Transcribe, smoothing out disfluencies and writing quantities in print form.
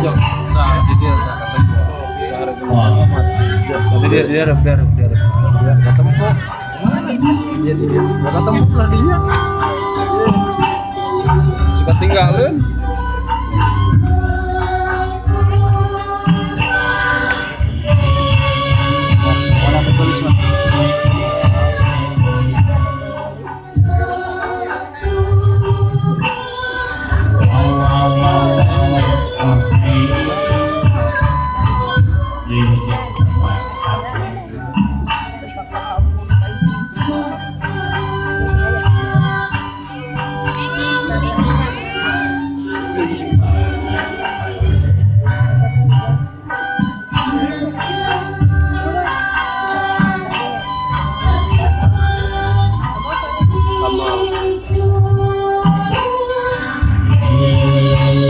aja. Nah, jadi dia kata gua. Jadi dia harap. Dia ketemu kok. Dia ketemu lah dia. Suka tinggalin. Mana tulis mah?